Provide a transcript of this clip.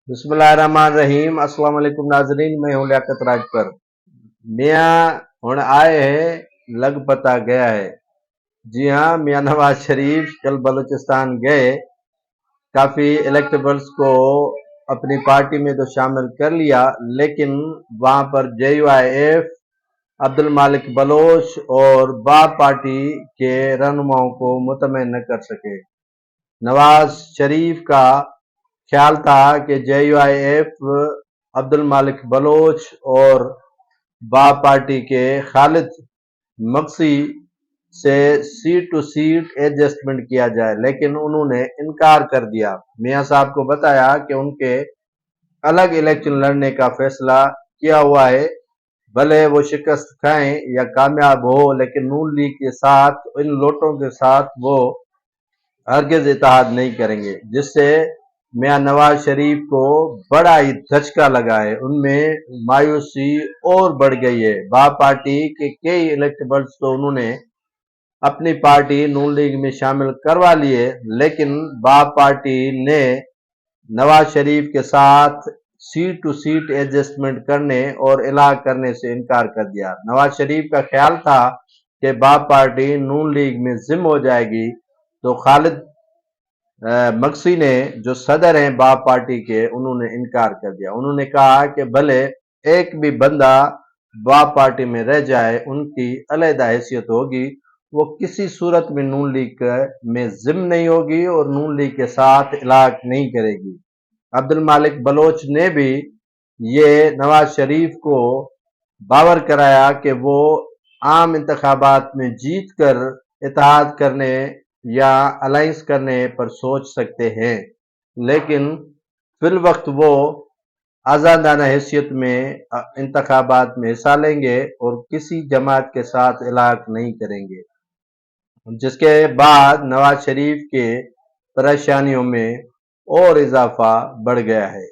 बिस्मिल्लाहिर्रहमानिर्रहीम। अस्सलाम वालेकुम नाजरीन, मैं हूँ लियाकत राजपर। मियाँ हुण आए है लग पता गया है। जी हाँ, मियाँ नवाज शरीफ कल बलूचिस्तान गए, काफ़ी इलेक्टेबल्स को अपनी पार्टी में तो शामिल कर लिया, लेकिन वहाँ पर JUIF, अब्दुल मालिक बलोच और बाप पार्टी के रहनुमाओं को मुतमईन न कर सके। नवाज शरीफ का ख्याल था कि JUIF अब्दुल मालिक बलोच और बाप पार्टी के खालिद मक्सी से सीट टू सीट एडजस्टमेंट किया जाए, लेकिन उन्होंने इनकार कर दिया। मियाँ साहब को बताया कि उनके अलग इलेक्शन लड़ने का फैसला किया हुआ है, भले वो शिकस्त खाएं या कामयाब हो, लेकिन नून लीग के साथ, इन लोटों के साथ वो हरगिज इत्तेहाद नहीं करेंगे, जिससे मियाँ नवाज शरीफ को बड़ा ही धचका लगा है। उनमें मायूसी और बढ़ गई है। बाप पार्टी के कई इलेक्टेबल्स तो उन्होंने अपनी पार्टी नून लीग में शामिल करवा लिए, लेकिन बाप पार्टी ने नवाज शरीफ के साथ सीट टू सीट एडजस्टमेंट करने और इलाह करने से इनकार कर दिया। नवाज शरीफ का ख्याल था कि बाप पार्टी नून लीग में जिम हो जाएगी, तो खालिद मक्सी ने, जो सदर हैं बाप पार्टी के, उन्होंने इनकार कर दिया। उन्होंने कहा कि भले एक भी बंदा बाप पार्टी में रह जाए, उनकी अलहदा हैसियत होगी, वो किसी सूरत में नून लीग में जिम नहीं होगी और नून लीग के साथ इलाक नहीं करेगी। अब्दुल मालिक बलोच ने भी ये नवाज शरीफ को बावर कराया कि वो आम इंतखाबात में जीत कर इत्तेहाद करने या अलायंस करने पर सोच सकते हैं, लेकिन फिल वक्त वो आज़ादाना हैसियत में इंतखाबात में हिस्सा लेंगे और किसी जमात के साथ इलाक नहीं करेंगे, जिसके बाद नवाज शरीफ के परेशानियों में और इजाफा बढ़ गया है।